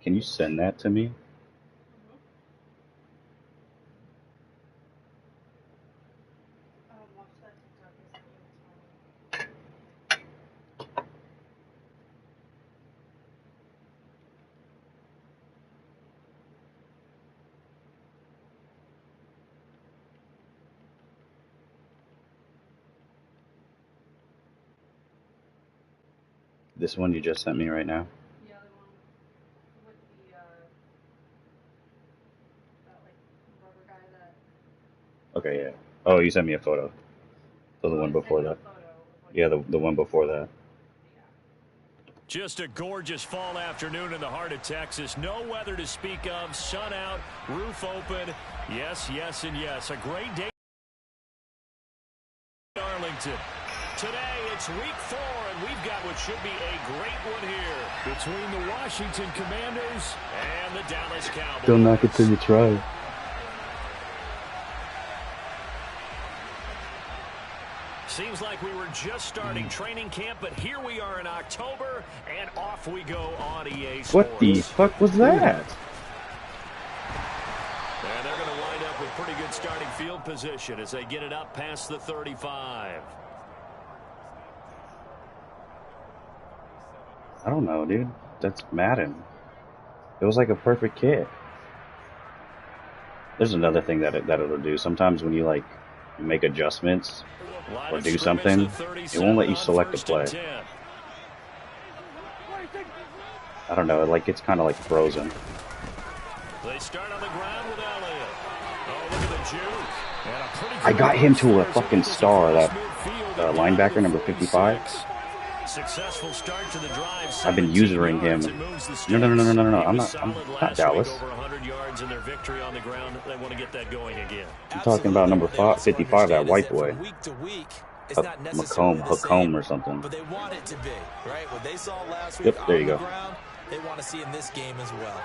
Can you send that to me? This one you just sent me right now? Yeah, the one with the, that, like, rubber guy that... Okay, yeah. Oh, you sent me a photo. So the one before that. Yeah, the one before that. Just a gorgeous fall afternoon in the heart of Texas. No weather to speak of. Sun out, roof open. Yes, yes, and yes. A great day in Arlington. Today, it's week 4, and we've got what should be a great one here between the Washington Commanders and the Dallas Cowboys. Don't knock it till you try. Seems like we were just starting training camp, but here we are in October, and off we go on EA Sports. What the fuck was that? And they're going to wind up with pretty good starting field position as they get it up past the 35. I don't know, dude. That's Madden. It was like a perfect kick. There's another thing that it'll do. Sometimes when you like make adjustments or do something, it won't let you select a play. I don't know. It like gets kind of like frozen. They start on the ground with Elliott. Oh, look at the juke. I got him to a fucking star. That linebacker number 55. Successful start to the drive. I've been using him. No. I'm not Dallas. Over 100 yards in their victory on the ground. They want to get that going again. I'm talking about number 55, that white boy. Macomb or something. But they want it to be, right? What they saw last week yep, there you go. Ground, they want to see in this game as well.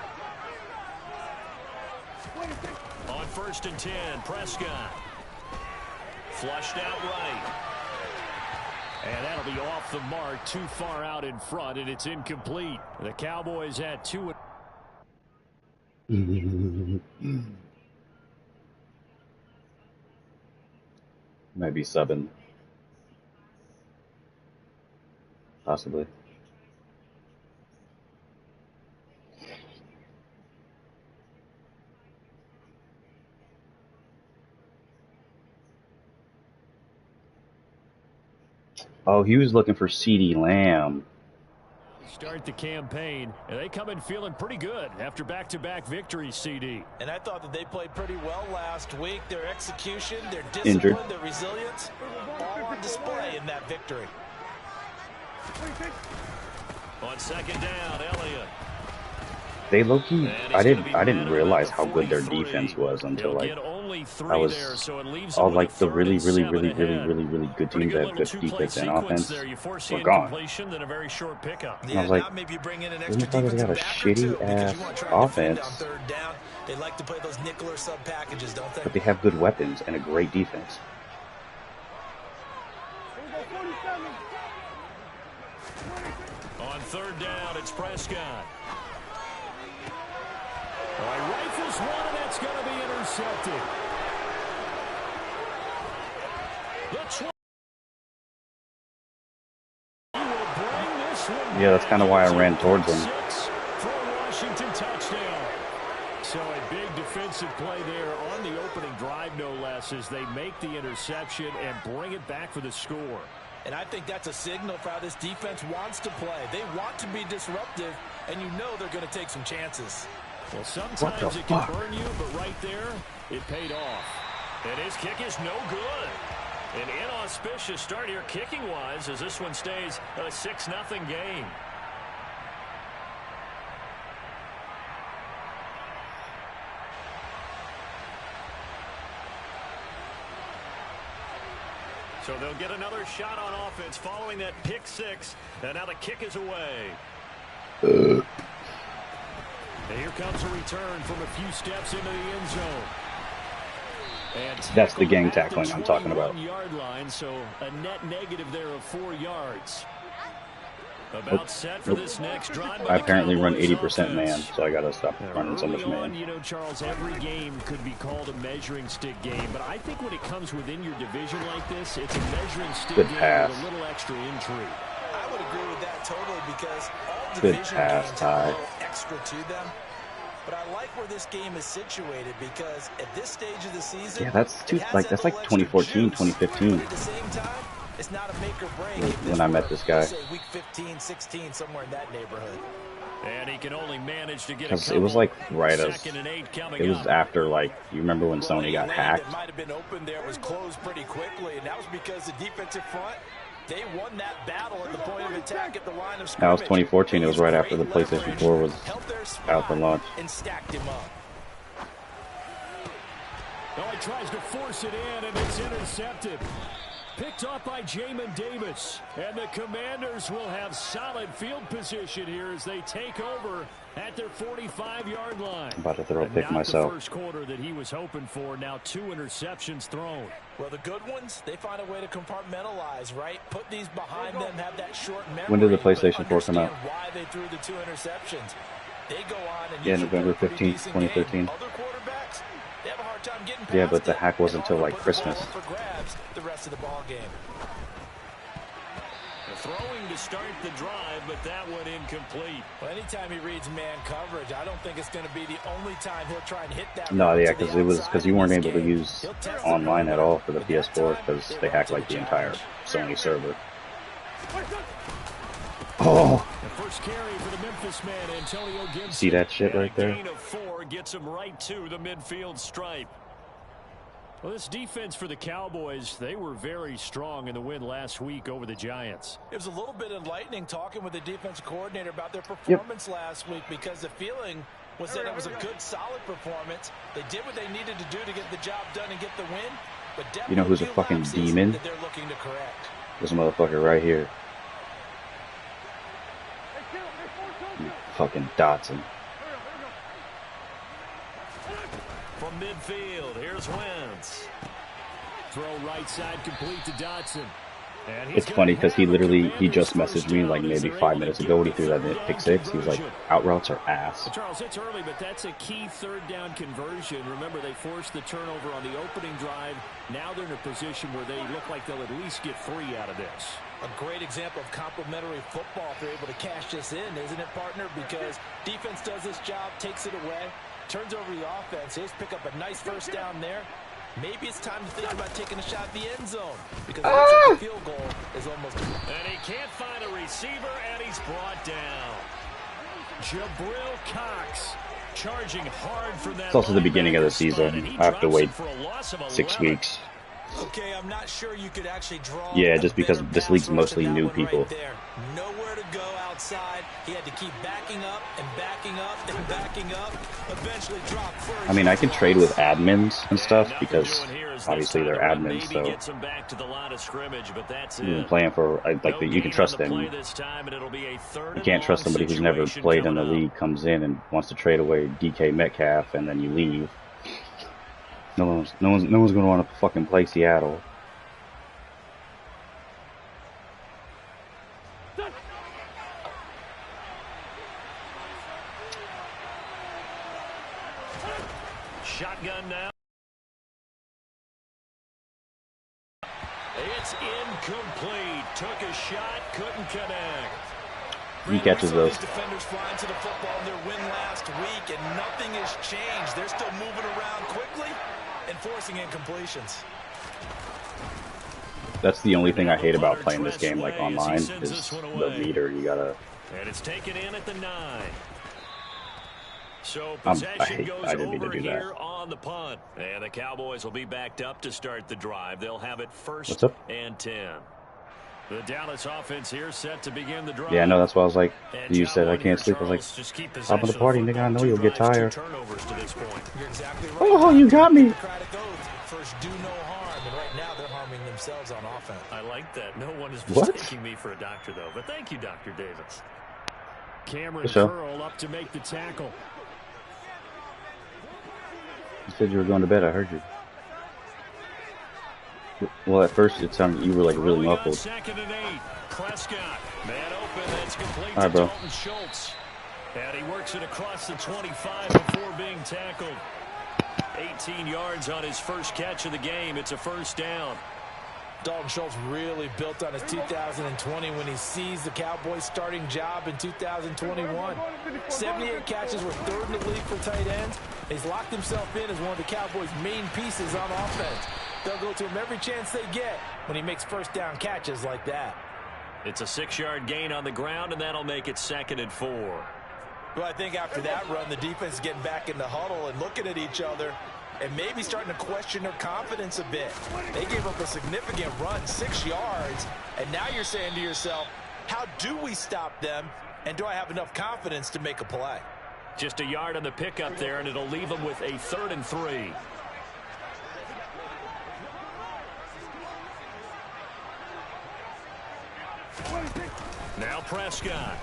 On 1st and 10, Prescott. Flushed out right. And that'll be off the mark, too far out in front, and it's incomplete. The Cowboys had 2. Might be subbing. Possibly. Oh, he was looking for CeeDee Lamb. Start the campaign, and they come in feeling pretty good after back-to-back victories, CD. And I thought that they played pretty well last week. Their execution, their discipline, their resilience, all on display in that victory. On 2nd down, Elliott. They low-key, I didn't realize how good their defense was until like I was all like the really good teams that have good defense and offense were gone. And I was like, these motherfuckers got a shitty ass offense, they like to play those nickel or sub packages, don't they? but they have good weapons and a great defense. On 3rd down, it's Prescott. He rifles one, and that's going to be intercepted. Yeah, that's kind of why I ran towards him. For a Washington touchdown. So a big defensive play there on the opening drive, no less, as they make the interception and bring it back for the score. And I think that's a signal for how this defense wants to play. They want to be disruptive, and you know they're going to take some chances. Well, sometimes it can burn you, but right there, it paid off. And his kick is no good. An inauspicious start here kicking-wise as this one stays a 6-0 game. So they'll get another shot on offense following that pick 6. And now the kick is away. And here comes a return from a few steps into the end zone. And that's the gang tackling I'm talking about. Yard line, so a net negative there of 4 yards. About set for this next drive. I apparently run 80% man, so I gotta stop running so much Early man. on, you know, Charles, every game could be called a measuring stick game, but I think when it comes within your division like this, it's a measuring stick Good game pass. with a little extra intrigue. I would agree with that totally because all Good division pass, games Ty. have a little extra to them. But I like where this game is situated because at this stage of the season, Yeah, that's like 2014, 2015. But at the same time, it's not a make or break. When I met this guy. Say week 15, 16, somewhere in that neighborhood. And he can only manage to get Because it was like right as second and 8 coming it was up. after, like, you remember when Sony got hacked? That might have been open there was closed pretty quickly, and that was because the defensive front, they won that battle at the point of attack at the line of scrimmage. That was 2014. It was right after the PlayStation 4 was out for launch. And stacked him up. Oh, he tries to force it in, and it's intercepted. Picked off by Jamin Davis. And the Commanders will have solid field position here as they take over at their 45-yard line. I'm about to throw a pick Not myself. the first quarter that he was hoping for. Now 2 interceptions thrown. Well, the good ones, they find a way to compartmentalize, right? Put these behind them, have that short memory. When did the PlayStation 4 come out? Why they threw the 2 interceptions. They go on and Yeah, usually November play a pretty 15th, decent 2013. game. Other quarterbacks, they have a hard time getting Yeah, past but the it. hack wasn't They until like often put the ball Christmas. up for grabs the rest of the ball game. Throwing to start the drive, but that one incomplete. Well, anytime he reads man coverage, I don't think it's going to be the only time he'll try and hit that. No, route yeah, to the because outside you in weren't this able to game. use He'll test online the at all for the PS4 time, because they they run hacked to like the the entire challenge. Sony server. Oh, The first carry for the Memphis man, Antonio Gibson. see that shit right A there? gain of 4 gets him right to the midfield stripe. Well, this defense for the Cowboys, they were very strong in the win last week over the Giants. It was a little bit enlightening talking with the defensive coordinator about their performance last week because the feeling was that it was a good, solid performance. They did what they needed to do to get the job done and get the win. But You know who's a fucking demon? that they're looking to correct. This motherfucker right here. Fucking Dotson. From midfield, here's Wentz. Throw right side complete to Dotson. And he's It's funny because he just messaged me like maybe 5 minutes ago when he threw that pick six. He was like, out routes are ass. Charles, it's early, but that's a key third down conversion. Remember, they forced the turnover on the opening drive. Now they're in a position where they look like they'll at least get 3 out of this. A great example of complementary football if they're able to cash this in, isn't it, partner? Because defense does this job, takes it away, turns over the offense. They just pick up a nice first down there. Maybe it's time to think about taking a shot at the end zone because the field goal is almost. And he can't find a receiver, and he's brought down. Jabril Cox charging hard for that. It's also the beginning of the season. I have to wait 6 weeks. Okay, I'm not sure you could actually draw. Yeah, just because this league's mostly new people. Right there. Nowhere to go outside. He had to keep backing up and backing up and backing up. Eventually dropped first. I mean, I can trade with admins and stuff because obviously they're admins, so you've been playing for you can trust them. You can't trust somebody who's never played in the league comes in and wants to trade away DK Metcalf and then you leave. No one's gonna want to fucking play Seattle. Shotgun now. It's incomplete. Took a shot, couldn't connect. He catches those. Defenders flying to the football in their win last week, and nothing has changed. They're still moving around quickly and forcing incompletions. That's the only thing I hate about playing this game like online is the meter. You gotta. And it's taken in at the 9. So I possession goes didn't mean to over do that. here on the punt. And the Cowboys will be backed up to start the drive. They'll have it first What's up? and 10. The Dallas offense here set to begin the drive. Yeah, I know. That's why I was like, you said I can't sleep. I was like, hop on the party, nigga. I know you'll get tired. You're exactly right. Oh, you got me. First, do no harm, and right now they're harming themselves on offense. I like that. No one is What? mistaking me for a doctor, though. But thank you, Dr. Davis. Cameron For sure. Curl up to make the tackle. You said you were going to bed. I heard you. Well, at first it sounded you were like really muffled. Second and 8. Prescott Man open, that's complete All to right, bro. Dalton Schultz. And he works it across the 25 before being tackled. 18 yards on his first catch of the game. It's a first down. Dalton Schultz really built on his 2020 when he seized the Cowboys' starting job in 2021. 78 catches, were third in the league for tight ends. He's locked himself in as one of the Cowboys' main pieces on offense. They'll go to him every chance they get when he makes first down catches like that. It's a 6-yard gain on the ground, and that'll make it 2nd and 4. Well, I think after that run, the defense is getting back in the huddle and looking at each other and maybe starting to question their confidence a bit. They gave up a significant run, 6 yards, and now you're saying to yourself, how do we stop them, and do I have enough confidence to make a play? Just a yard on the pickup there, and it'll leave them with a 3rd and 3. Now Prescott.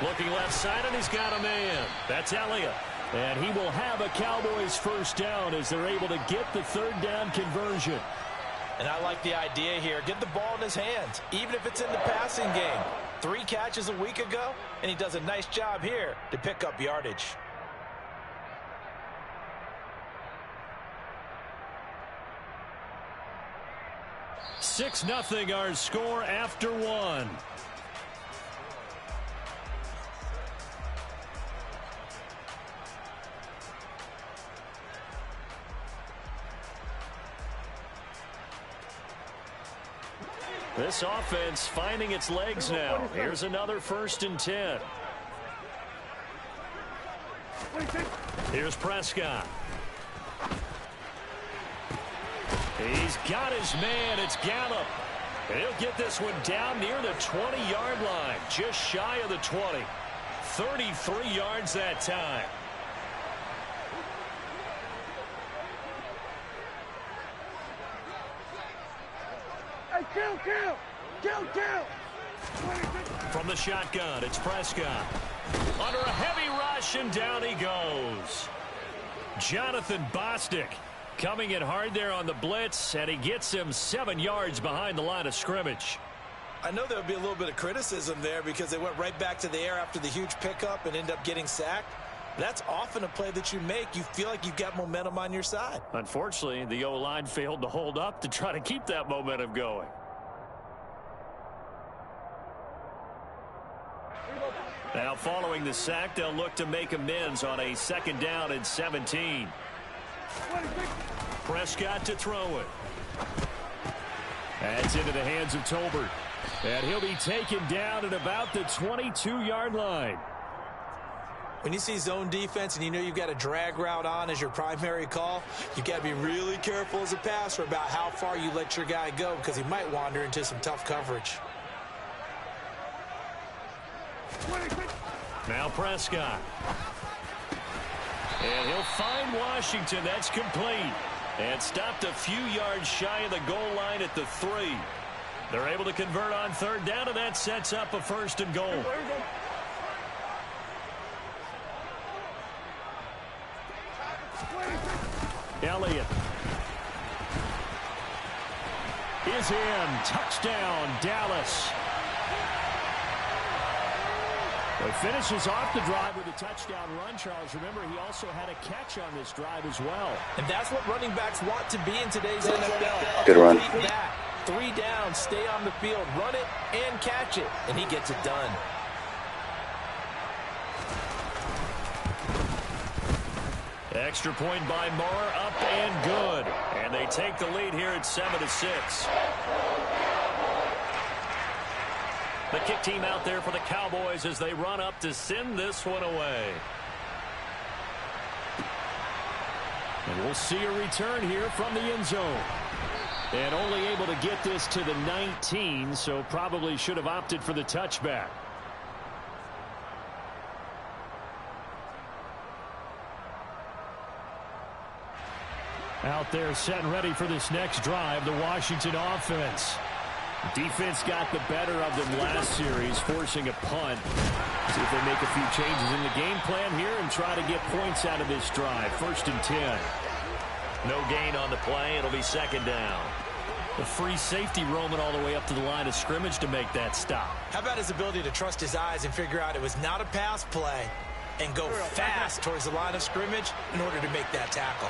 Looking left side, and he's got a man. That's Elliott. And he will have a Cowboys first down as they're able to get the 3rd down conversion. And I like the idea here. Get the ball in his hands, even if it's in the passing game. 3 catches a week ago, and he does a nice job here to pick up yardage. Six 0 our score after 1. This offense finding its legs now. Here's another 1st and 10. Here's Prescott. He's got his man. It's Gallup. And he'll get this one down near the 20-yard line, just shy of the 20. 33 yards that time. From the shotgun, it's Prescott. Under a heavy rush, and down he goes. Jonathan Bostic coming in hard there on the blitz, and he gets him 7 yards behind the line of scrimmage. I know there would be a little bit of criticism there because they went right back to the air after the huge pickup and end up getting sacked. That's often a play that you make. You feel like you've got momentum on your side. Unfortunately, the O-line failed to hold up to try to keep that momentum going. Now following the sack, they'll look to make amends on a 2nd down and 17. Prescott to throw it. That's into the hands of Tolbert. And he'll be taken down at about the 22-yard line. When you see zone defense and you know you've got a drag route on as your primary call, you've got to be really careful as a passer about how far you let your guy go because he might wander into some tough coverage. Now Prescott. And he'll find Washington. That's complete. And stopped a few yards shy of the goal line at the 3. They're able to convert on 3rd down, and that sets up a 1st and goal. Elliott is in. Touchdown, Dallas. Well, he finishes off the drive with a touchdown run, Charles. Remember, he also had a catch on this drive as well. And that's what running backs want to be in today's NFL. Good run. Back, 3 down, stay on the field, run it, and catch it. And he gets it done. Extra point by Moore, up and good. And they take the lead here at 7-6. The kick team out there for the Cowboys as they run up to send this one away. And we'll see a return here from the end zone. And only able to get this to the 19, so probably should have opted for the touchback. Out there set and ready for this next drive, the Washington offense. Defense got the better of them last series, forcing a punt. See if they make a few changes in the game plan here and try to get points out of this drive. 1st and 10. No gain on the play. It'll be 2nd down. The free safety roaming all the way up to the line of scrimmage to make that stop. How about his ability to trust his eyes and figure out it was not a pass play and go fast towards the line of scrimmage in order to make that tackle.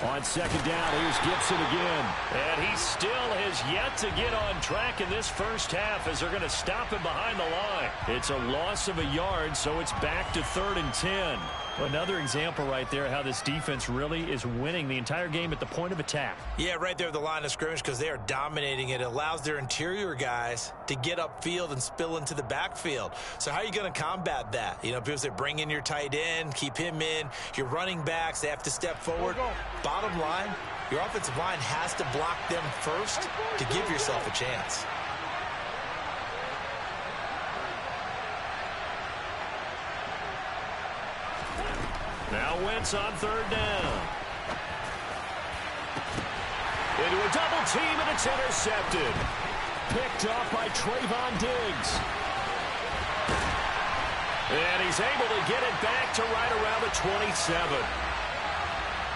On second down, here's Gibson again. And he still has yet to get on track in this first half as they're going to stop him behind the line. It's a loss of a yard, so it's back to 3rd and 10. Another example right there how this defense really is winning the entire game at the point of attack. Yeah, right there at the line of scrimmage because they are dominating it. It allows their interior guys to get upfield and spill into the backfield. So how are you going to combat that? You know, people say bring in your tight end, keep him in. Your running backs, they have to step forward. Bottom line, your offensive line has to block them first to give yourself a chance. Now Wentz on 3rd down. Into a double team, and it's intercepted. Picked off by Trayvon Diggs. And he's able to get it back to right around the 27.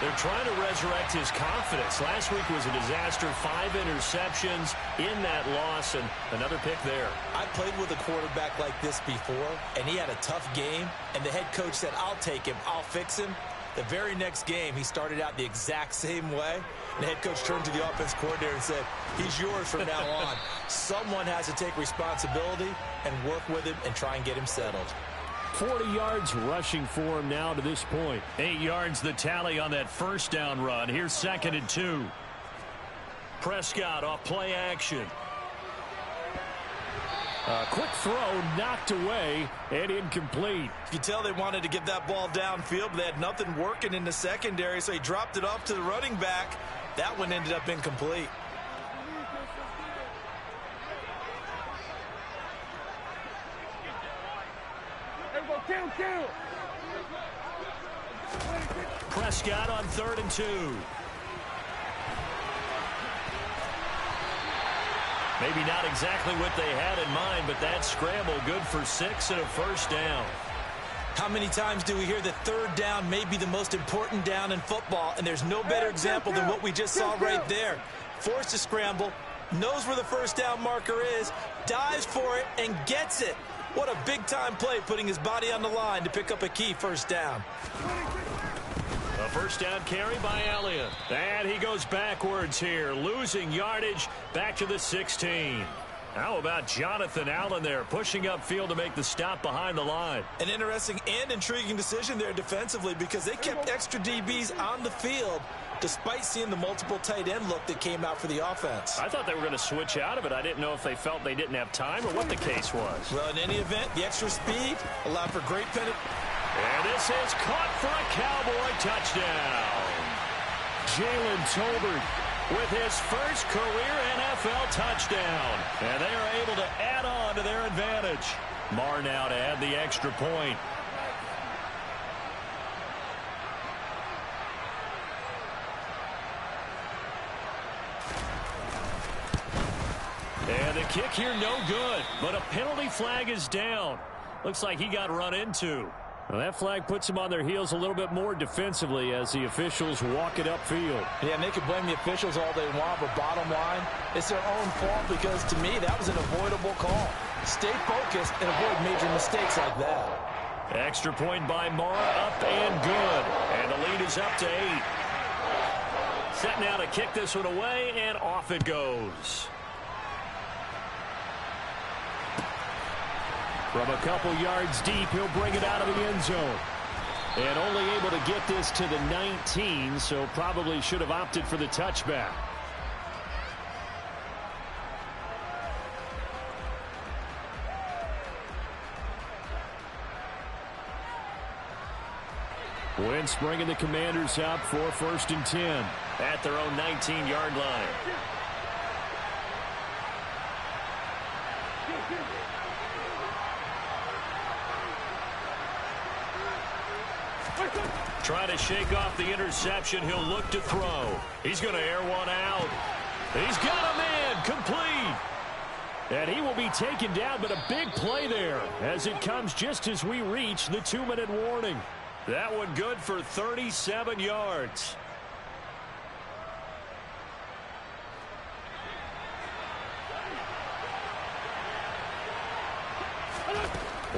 They're trying to resurrect his confidence. Last week was a disaster. 5 interceptions in that loss, and another pick there. I played with a quarterback like this before, and he had a tough game, and the head coach said, I'll take him, I'll fix him. The very next game, he started out the exact same way, and the head coach turned to the offense coordinator and said, he's yours from now on. Someone has to take responsibility and work with him and try and get him settled. 40 yards rushing for him now to this point. 8 yards the tally on that first down run. Here's 2nd and 2. Prescott off play action. A quick throw knocked away and incomplete. You can tell they wanted to get that ball downfield, but they had nothing working in the secondary, so he dropped it off to the running back. That one ended up incomplete. Prescott on 3rd and 2. Maybe not exactly what they had in mind, but that scramble good for 6 and a first down. How many times do we hear that 3rd down may be the most important down in football, and there's no better example than what we just saw right there. Forced to scramble, knows where the first down marker is, dives for it, and gets it. What a big-time play, putting his body on the line to pick up a key first down. A first down carry by Elliott. And he goes backwards here, losing yardage back to the 16. How about Jonathan Allen there, pushing upfield to make the stop behind the line? An interesting and intriguing decision there defensively because they kept extra DBs on the field despite seeing the multiple tight end look that came out for the offense. I thought they were going to switch out of it. I didn't know if they felt they didn't have time or what the case was. Well, in any event, the extra speed allowed for great penalty. And this is caught for a Cowboy touchdown. Jalen Tolbert with his first career NFL touchdown. And they are able to add on to their advantage. Marr now to add the extra point. And the kick here no good, but a penalty flag is down. Looks like he got run into. Well, that flag puts them on their heels a little bit more defensively as the officials walk it upfield. Yeah, and they can blame the officials all they want, but bottom line, it's their own fault because, to me, that was an avoidable call. Stay focused and avoid major mistakes like that. Extra point by Marr, up and good. And the lead is up to 8. Set now to kick this one away, and off it goes. From a couple yards deep, he'll bring it out of the end zone. And only able to get this to the 19, so probably should have opted for the touchback. Wentz bringing the Commanders up for 1st and 10 at their own 19-yard line. Trying to shake off the interception. He'll look to throw. He's going to air one out. He's got a man complete. And he will be taken down, but a big play there as it comes just as we reach the 2-minute warning. That one good for 37 yards.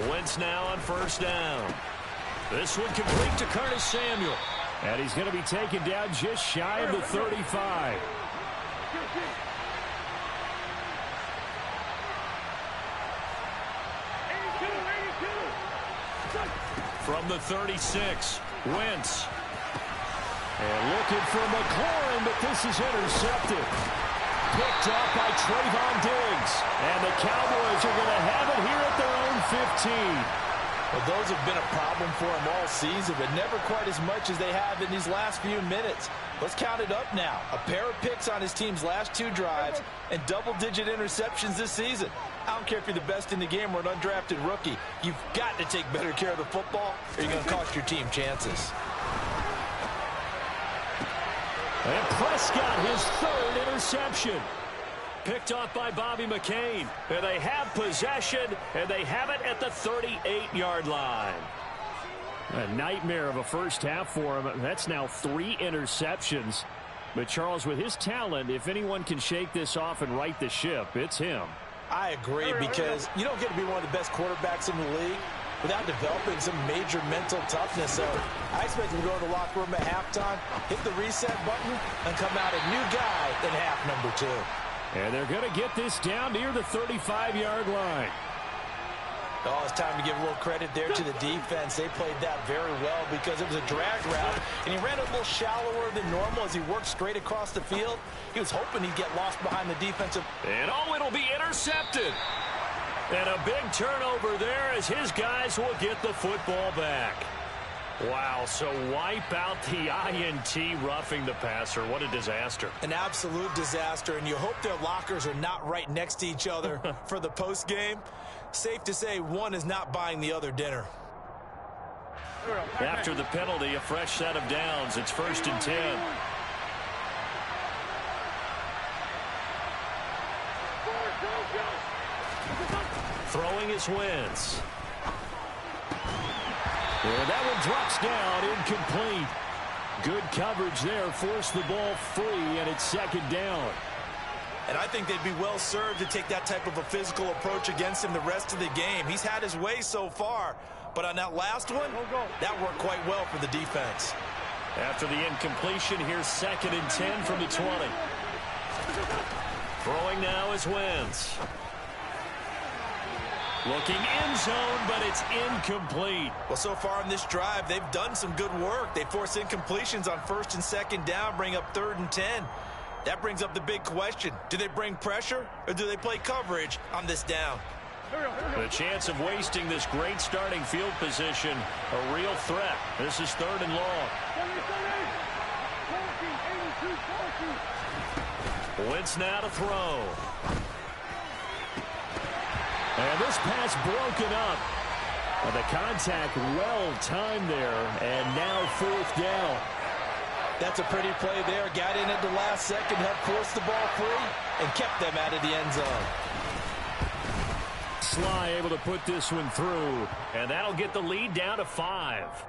Wentz now on first down. This one complete to Curtis Samuel. And he's going to be taken down just shy of the 35. From the 36, Wentz. And looking for McLaurin, but this is intercepted. Picked off by Trayvon Diggs. And the Cowboys are going to have it here at their own 15. Well, those have been a problem for him all season, but never quite as much as they have in these last few minutes. Let's count it up now. A pair of picks on his team's last 2 drives and double-digit interceptions this season. I don't care if you're the best in the game or an undrafted rookie. You've got to take better care of the football or you're going to cost your team chances. And Prescott, his 3rd interception. Picked off by Bobby McCain. And they have possession, and they have it at the 38-yard line. A nightmare of a first half for him. That's now 3 interceptions. But Charles, with his talent, if anyone can shake this off and right the ship, it's him. I agree, because you don't get to be one of the best quarterbacks in the league without developing some major mental toughness. So I expect him to go to the locker room at halftime, hit the reset button, and come out a new guy in half number 2. And they're going to get this down near the 35-yard line. Oh, it's time to give a little credit there to the defense. They played that very well because it was a drag route, and he ran a little shallower than normal as he worked straight across the field. He was hoping he'd get lost behind the defensive. And oh, it'll be intercepted. And a big turnover there as his guys will get the football back. Wow, so wipe out the INT roughing the passer. What a disaster. An absolute disaster, and you hope their lockers are not right next to each other for the post game. Safe to say one is not buying the other dinner. After the penalty, a fresh set of downs. It's 1st and 10. Throwing is Wentz. And that one drops down, incomplete. Good coverage there, forced the ball free, and it's 2nd down. And I think they'd be well served to take that type of a physical approach against him the rest of the game. He's had his way so far, but on that last one, that worked quite well for the defense. After the incompletion, here's 2nd and 10 from the 20. Throwing now is Wentz. Looking end zone, but it's incomplete. Well, so far in this drive, they've done some good work. They force incompletions on 1st and 2nd down, bring up 3rd and 10. That brings up the big question. Do they bring pressure, or do they play coverage on this down? The chance of wasting this great starting field position, a real threat. This is 3rd and long. Wentz now to throw. And this pass broken up. Well, the contact well timed there, and now 4th down. That's a pretty play there. Got in at the last second, helped force the ball free, and kept them out of the end zone. Sly able to put this one through, and that'll get the lead down to 5.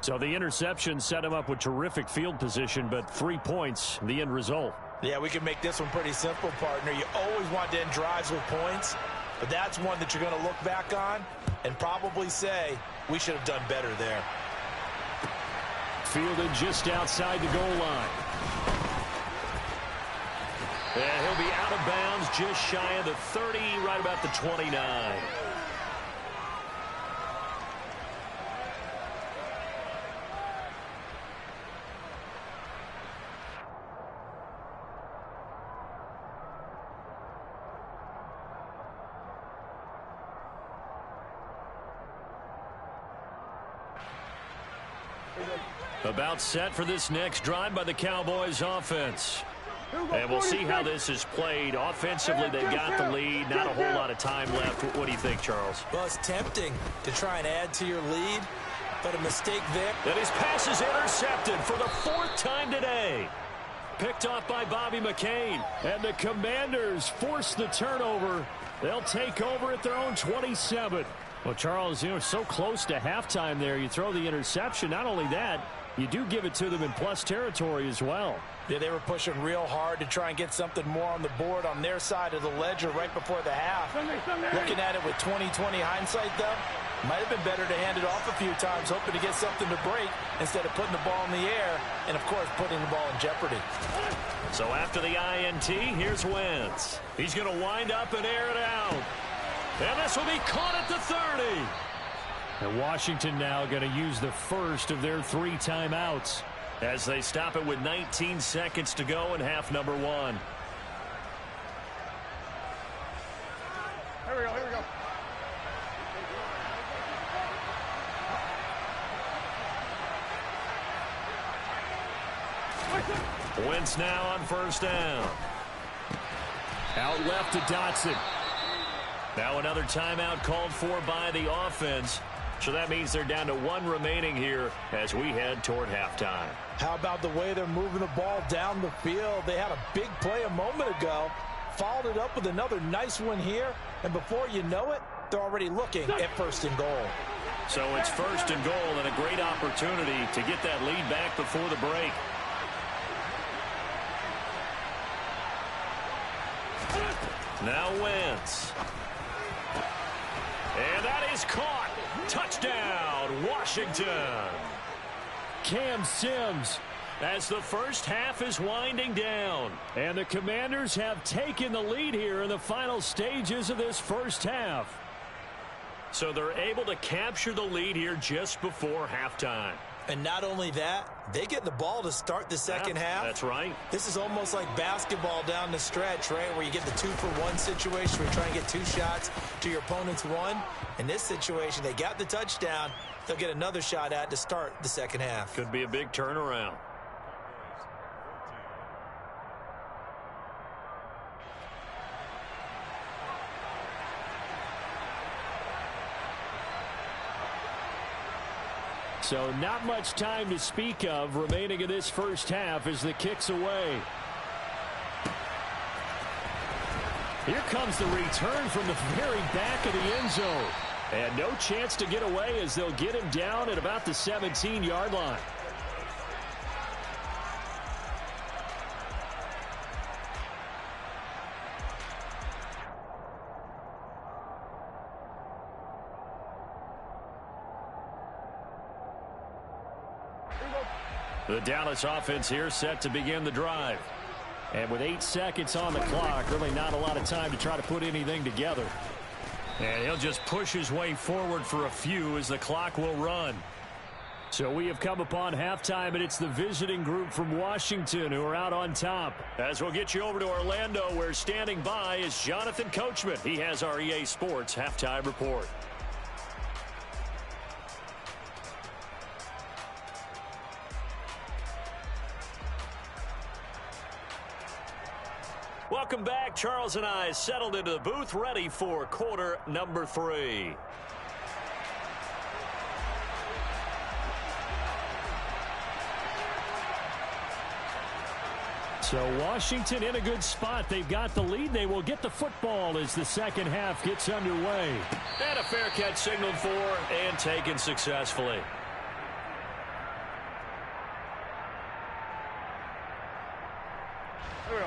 So the interception set him up with terrific field position, but 3 points, the end result. Yeah, we can make this one pretty simple, partner. You always want to end drives with points, but that's one that you're going to look back on and probably say, we should have done better there. Fielded just outside the goal line. And he'll be out of bounds just shy of the 30, right about the 29. About set for this next drive by the Cowboys offense. And we'll see how this is played. Offensively, they've got the lead. Not a whole lot of time left. What do you think, Charles? Well, it's tempting to try and add to your lead, but a mistake there. And his pass is intercepted for the 4th time today. Picked off by Bobby McCain. And the Commanders force the turnover. They'll take over at their own 27. Well, Charles, so close to halftime there. You throw the interception. Not only that, you do give it to them in plus territory as well. Yeah, they were pushing real hard to try and get something more on the board on their side of the ledger right before the half. Looking at it with 20/20 hindsight, though, might have been better to hand it off a few times, hoping to get something to break instead of putting the ball in the air and, of course, putting the ball in jeopardy. So after the INT, here's Wentz. He's going to wind up and air it out. And this will be caught at the 30. And Washington now going to use the first of their 3 timeouts as they stop it with 19 seconds to go in half number 1. Here we go, here we go. Wentz now on first down. Out left to Dotson. Now another timeout called for by the offense. So that means they're down to 1 remaining here as we head toward halftime. How about the way they're moving the ball down the field? They had a big play a moment ago, followed it up with another nice one here, and before you know it, they're already looking at first and goal. So it's first and goal and a great opportunity to get that lead back before the break. Now Wentz. And that is caught. Touchdown, Washington. Cam Sims as the first half is winding down. And the Commanders have taken the lead here in the final stages of this first half. So they're able to capture the lead here just before halftime. And not only that, they get the ball to start the second half. That's right. This is almost like basketball down the stretch, right, where you get the 2-for-1 situation where you're trying to get 2 shots to your opponent's 1. In this situation, they got the touchdown. They'll get another shot at to start the second half. Could be a big turnaround. So not much time to speak of remaining in this first half as the kick's away. Here comes the return from the very back of the end zone. And no chance to get away as they'll get him down at about the 17-yard line. The Dallas offense here set to begin the drive. And with 8 seconds on the clock, really not a lot of time to try to put anything together. And he'll just push his way forward for a few as the clock will run. So we have come upon halftime, and it's the visiting group from Washington who are out on top. As we'll get you over to Orlando, where standing by is Jonathan Coachman. He has our EA Sports halftime report. Welcome back. Charles and I settled into the booth, ready for quarter number 3. So Washington in a good spot. They've got the lead. They will get the football as the second half gets underway. And a fair catch signaled for and taken successfully.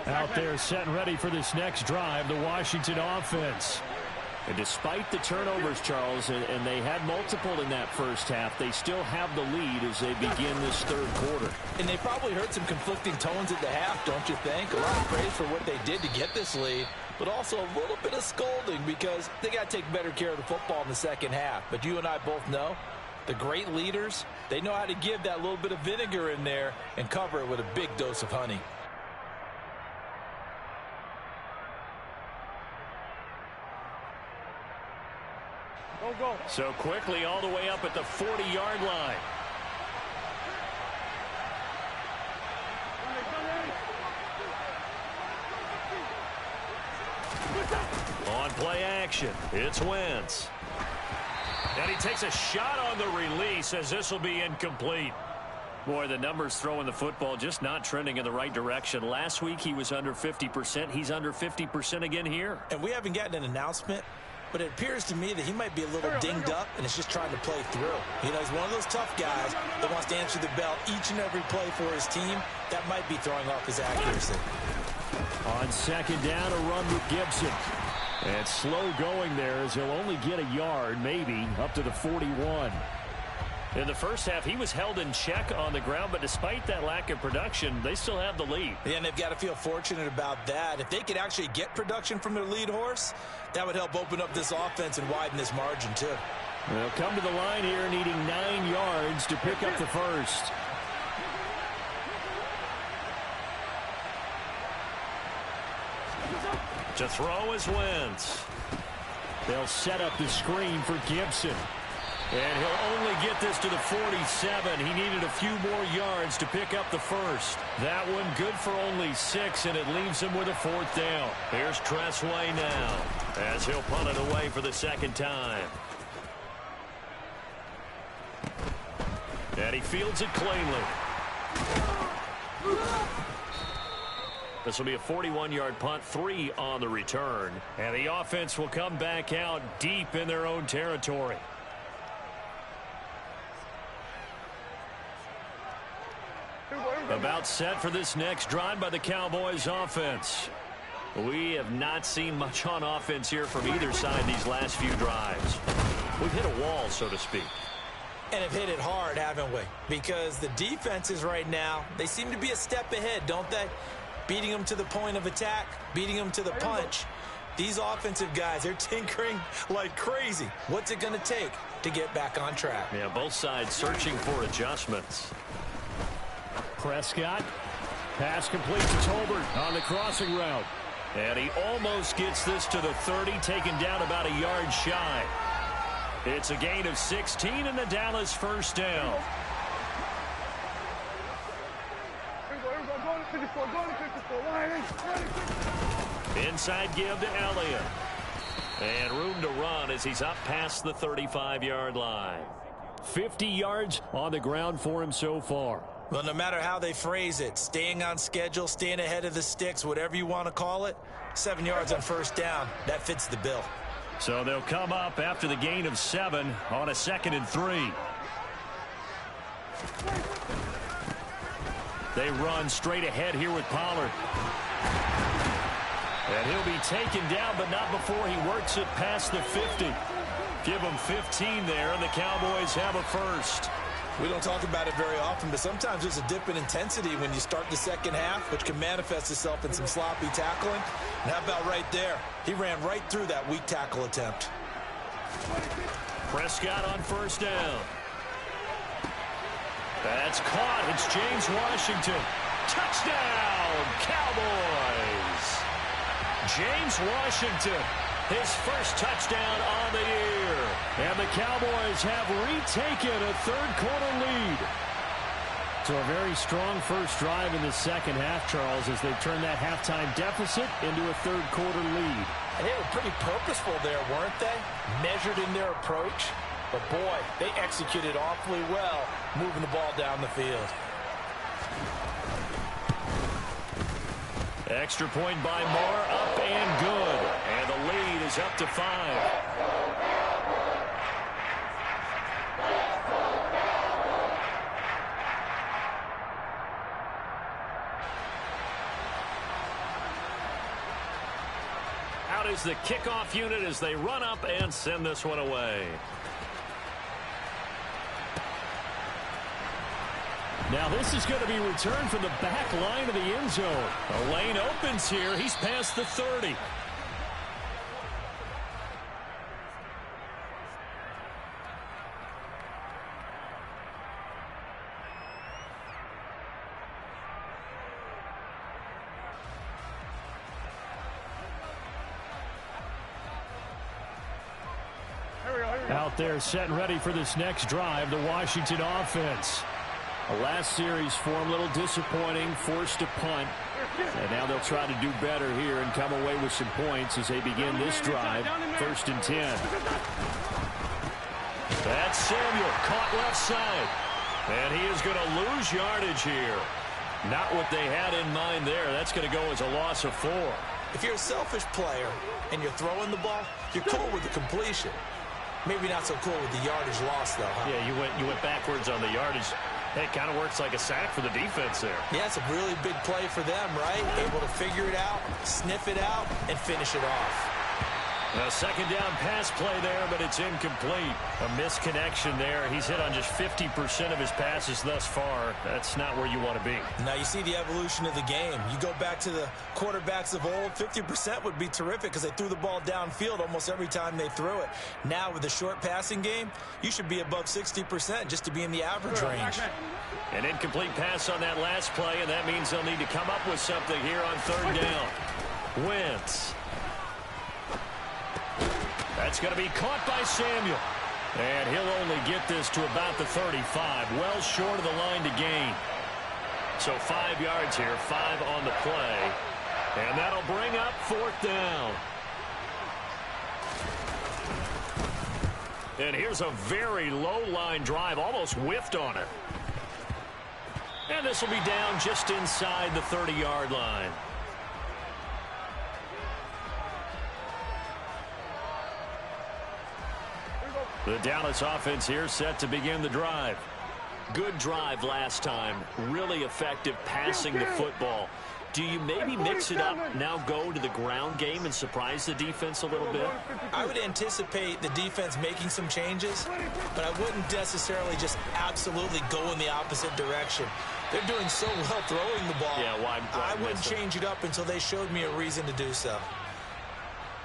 Out there set and ready for this next drive, the Washington offense. And despite the turnovers, Charles, and they had multiple in that first half, they still have the lead as they begin this third quarter. And they probably heard some conflicting tones at the half, don't you think? A lot of praise for what they did to get this lead, but also a little bit of scolding because they got to take better care of the football in the second half. But you and I both know the great leaders, they know how to give that little bit of vinegar in there and cover it with a big dose of honey. Go. So quickly all the way up at the 40-yard line. On play action, it's Wentz. And he takes a shot on the release as this will be incomplete. Boy, the numbers throwing the football just not trending in the right direction. Last week he was under 50%. He's under 50% again here. And we haven't gotten an announcement, but it appears to me that he might be a little dinged up and is just trying to play through. You know, he's one of those tough guys that wants to answer the bell each and every play for his team. That might be throwing off his accuracy. On second down, a run with Gibson. And slow going there as he'll only get a yard, maybe, up to the 41. In the first half, he was held in check on the ground, but despite that lack of production, they still have the lead. Yeah, and they've got to feel fortunate about that. If they could actually get production from their lead horse, that would help open up this offense and widen this margin, too. They'll come to the line here needing 9 yards to pick up the first. To throw is Wentz. They'll set up the screen for Gibson. And he'll only get this to the 47. He needed a few more yards to pick up the first. That one good for only 6, and it leaves him with a 4th down. Here's Tressway now as he'll punt it away for the second time. And he fields it cleanly. This will be a 41-yard punt, 3 on the return. And the offense will come back out deep in their own territory. About set for this next drive by the Cowboys offense. We have not seen much on offense here from either side these last few drives. We've hit a wall, so to speak. And have hit it hard, haven't we? Because the defenses right now, they seem to be a step ahead, don't they? Beating them to the point of attack, beating them to the punch. These offensive guys, they're tinkering like crazy. What's it going to take to get back on track? Yeah, both sides searching for adjustments. Prescott. Pass complete to Tolbert on the crossing route. And he almost gets this to the 30, taken down about a yard shy. It's a gain of 16 and the Dallas first down. Inside give to Elliott. And room to run as he's up past the 35-yard line. 50 yards on the ground for him so far. Well, no matter how they phrase it, staying on schedule, staying ahead of the sticks, whatever you want to call it, 7 yards on first down, that fits the bill. So they'll come up after the gain of 7 on a 2nd and 3. They run straight ahead here with Pollard. And he'll be taken down, but not before he works it past the 50. Give him 15 there, and the Cowboys have a first. We don't talk about it very often, but sometimes there's a dip in intensity when you start the second half, which can manifest itself in some sloppy tackling. And how about right there? He ran right through that weak tackle attempt. Prescott on first down. That's caught. It's James Washington. Touchdown, Cowboys. James Washington, his first touchdown on the year. And the Cowboys have retaken a third-quarter lead. So a very strong first drive in the second half, Charles, as they've turned that halftime deficit into a third-quarter lead. And they were pretty purposeful there, weren't they? Measured in their approach. But, boy, they executed awfully well moving the ball down the field. Extra point by Moore, up and good. And the lead is up to 5. Out is the kickoff unit as they run up and send this one away. Now this is going to be returned from the back line of the end zone. A lane opens here. He's past the 30. Out there set and ready for this next drive, the Washington offense. The last series for him, a little disappointing, forced to punt. And now they'll try to do better here and come away with some points as they begin this drive. 1st and 10. That's Samuel, caught left side. And he is going to lose yardage here. Not what they had in mind there. That's going to go as a loss of 4. If you're a selfish player and you're throwing the ball, you're cool with the completion. Maybe not so cool with the yardage loss, though, huh? Yeah, you went backwards on the yardage. It kind of works like a sack for the defense there. Yeah, it's a really big play for them, right? Able to figure it out, sniff it out, and finish it off. A second down pass play there, but it's incomplete. A misconnection there. He's hit on just 50% of his passes thus far. That's not where you want to be. Now you see the evolution of the game. You go back to the quarterbacks of old, 50% would be terrific because they threw the ball downfield almost every time they threw it. Now with the short passing game, you should be above 60% just to be in the average range. An incomplete pass on that last play, and that means they'll need to come up with something here on third down. Wentz. That's going to be caught by Samuel. And he'll only get this to about the 35. Well short of the line to gain. So 5 yards here, 5 on the play. And that'll bring up fourth down. And here's a very low line drive, almost whiffed on it. And this will be down just inside the 30-yard line. The Dallas offense here set to begin the drive. Good drive last time. Really effective passing the football. Do you maybe mix it up, now go to the ground game and surprise the defense a little bit? I would anticipate the defense making some changes, but I wouldn't necessarily just absolutely go in the opposite direction. They're doing so well throwing the ball. Yeah, why I wouldn't change it up until they showed me a reason to do so.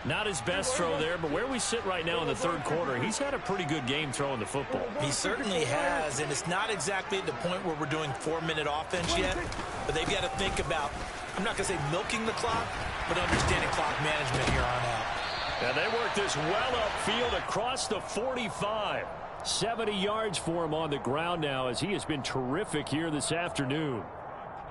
Not his best throw there, but where we sit right now in the third quarter, he's had a pretty good game throwing the football. He certainly has, and it's not exactly at the point where we're doing 4-minute offense yet, but they've got to think about, I'm not going to say milking the clock, but understanding clock management here on out. And they work this well upfield across the 45. 70 yards for him on the ground now as he has been terrific here this afternoon.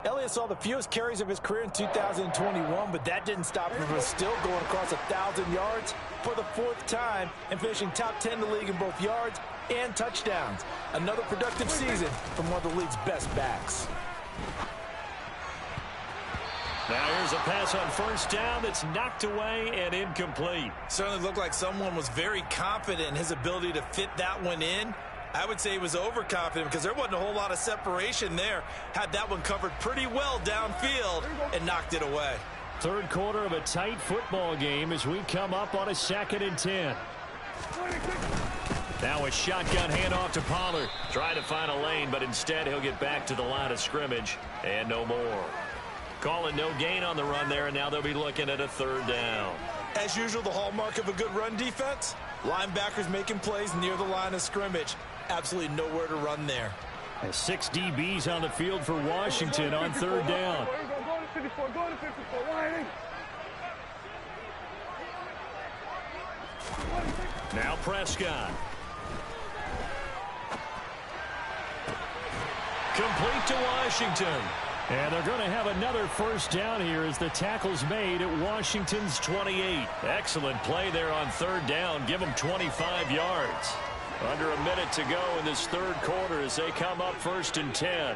Elliott saw the fewest carries of his career in 2021, but that didn't stop him from still going across 1,000 yards for the 4th time and finishing top 10 in the league in both yards and touchdowns. Another productive season from one of the league's best backs. Now here's a pass on first down that's knocked away and incomplete. Certainly looked like someone was very confident in his ability to fit that one in. I would say he was overconfident because there wasn't a whole lot of separation there. Had that one covered pretty well downfield and knocked it away. Third quarter of a tight football game as we come up on a 2nd and 10. Now a shotgun handoff to Pollard. Trying to find a lane, but instead he'll get back to the line of scrimmage and no more. Calling no gain on the run there, and now they'll be looking at a 3rd down. As usual, the hallmark of a good run defense, linebackers making plays near the line of scrimmage. Absolutely nowhere to run there. 6 DBs on the field for Washington on 3rd down. Now Prescott. Complete to Washington. And they're going to have another first down here as the tackle's made at Washington's 28. Excellent play there on 3rd down. Give them 25 yards. Under a minute to go in this third quarter as they come up 1st and 10.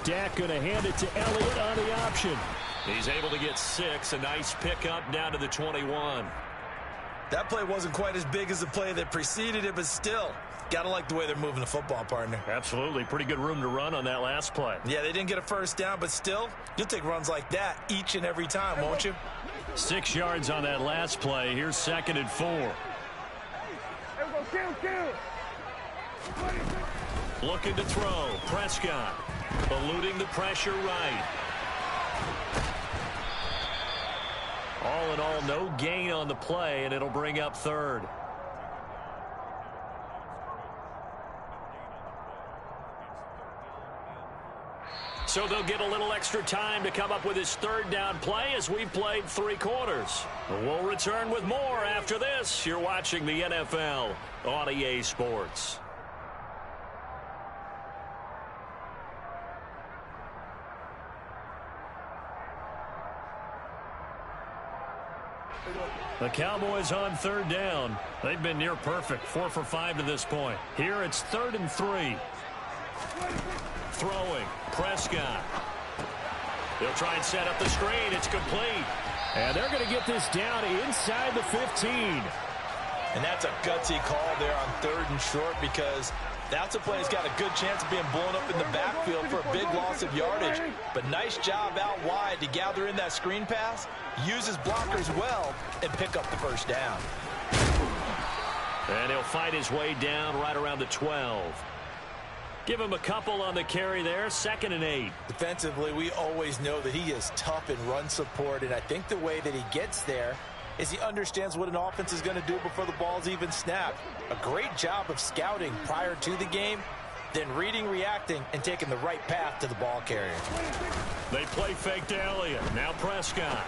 Dak going to hand it to Elliott on the option. He's able to get 6. A nice pickup down to the 21. That play wasn't quite as big as the play that preceded it, but still, got to like the way they're moving the football, partner. Absolutely. Pretty good room to run on that last play. Yeah, they didn't get a first down, but still, you'll take runs like that each and every time, won't you? 6 yards on that last play. Here's 2nd and 4. Looking to throw. Prescott eluding the pressure right. All in all, no gain on the play, and it'll bring up 3rd. So they'll get a little extra time to come up with his 3rd down play as we've played 3 quarters. We'll return with more after this. You're watching the NFL on EA Sports. The Cowboys on third down. They've been near perfect, 4 for 5 to this point. Here it's 3rd and 3. Throwing, Prescott. They'll try and set up the screen. It's complete. And they're going to get this down inside the 15. And that's a gutsy call there on 3rd and short, because that's a play that's got a good chance of being blown up in the backfield for a big loss of yardage. But nice job out wide to gather in that screen pass, use his blockers well, and pick up the first down. And he'll fight his way down right around the 12. Give him a couple on the carry there, 2nd and 8. Defensively, we always know that he is tough in run support, and I think the way that he gets there is he understands what an offense is going to do before the ball's even snapped. A great job of scouting prior to the game, then reading, reacting, and taking the right path to the ball carrier. They play fake to Elliott. Now Prescott.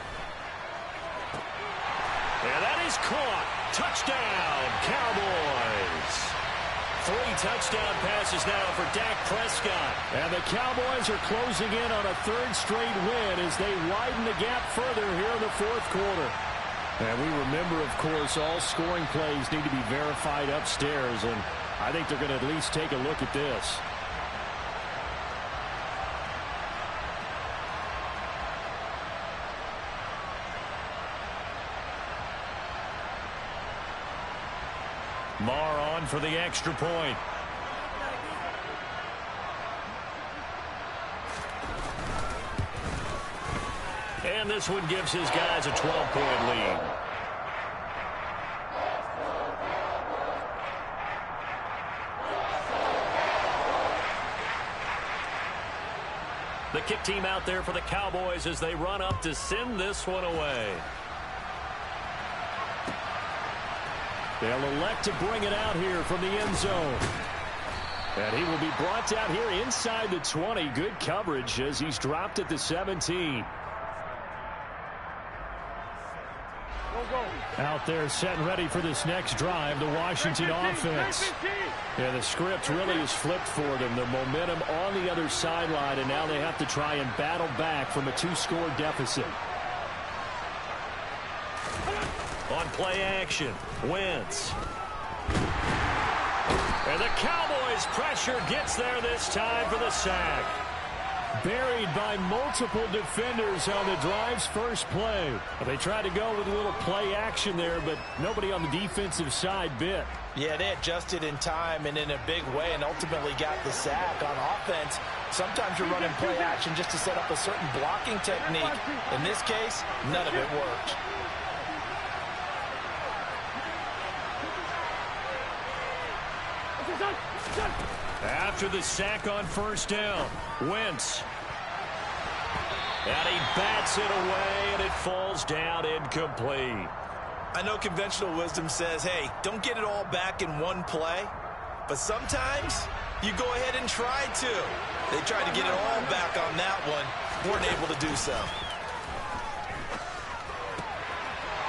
And that is caught. Touchdown, Cowboys. 3 touchdown passes now for Dak Prescott. And the Cowboys are closing in on a 3rd straight win as they widen the gap further here in the 4th quarter. And we remember, of course, all scoring plays need to be verified upstairs, and I think they're going to at least take a look at this. Marr on for the extra point. And this one gives his guys a 12-point lead. The kick team out there for the Cowboys as they run up to send this one away. They'll elect to bring it out here from the end zone. And he will be brought down here inside the 20. Good coverage as he's dropped at the 17. Out there set and ready for this next drive, the Washington offense. Yeah, the script really is flipped for them. The momentum on the other sideline, and now they have to try and battle back from a 2-score deficit. On play action, Wentz. And the Cowboys pressure gets there this time for the sack. Buried by multiple defenders on the drive's first play. They tried to go with a little play action there, but nobody on the defensive side bit. Yeah, they adjusted in time and in a big way and ultimately got the sack. On offense, sometimes you're running play action just to set up a certain blocking technique. In this case, none of it worked. After the sack on first down, Wentz. And he bats it away, and it falls down incomplete. I know conventional wisdom says, hey, don't get it all back in one play. But sometimes you go ahead and try to. They tried to get it all back on that one. Weren't able to do so.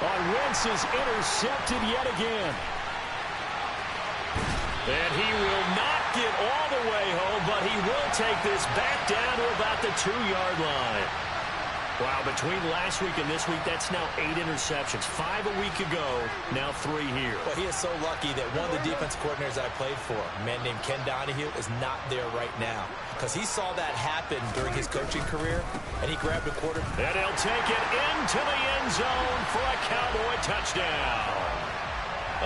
On Wentz is intercepted yet again. And he will not get all the way home, but he will take this back down to about the 2-yard line. Wow, between last week and this week, that's now 8 interceptions. 5 a week ago, now 3 here. Well, he is so lucky that one of the defense coordinators I played for, a man named Ken Donahue, is not there right now. Because he saw that happen during his coaching career, and he grabbed a quarter. And he'll take it into the end zone for a Cowboy touchdown.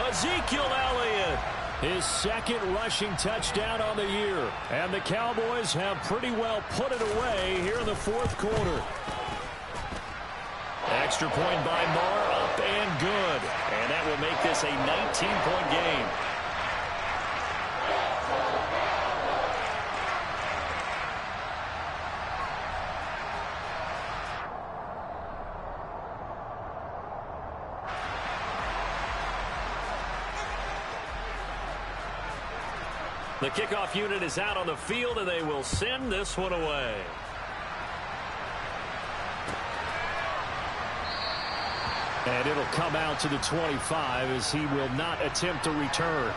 Ezekiel Elliott. His second rushing touchdown on the year. And the Cowboys have pretty well put it away here in the 4th quarter. Extra point by Marr, up and good. And that will make this a 19-point game. The kickoff unit is out on the field, and they will send this one away. And it'll come out to the 25 as he will not attempt to return.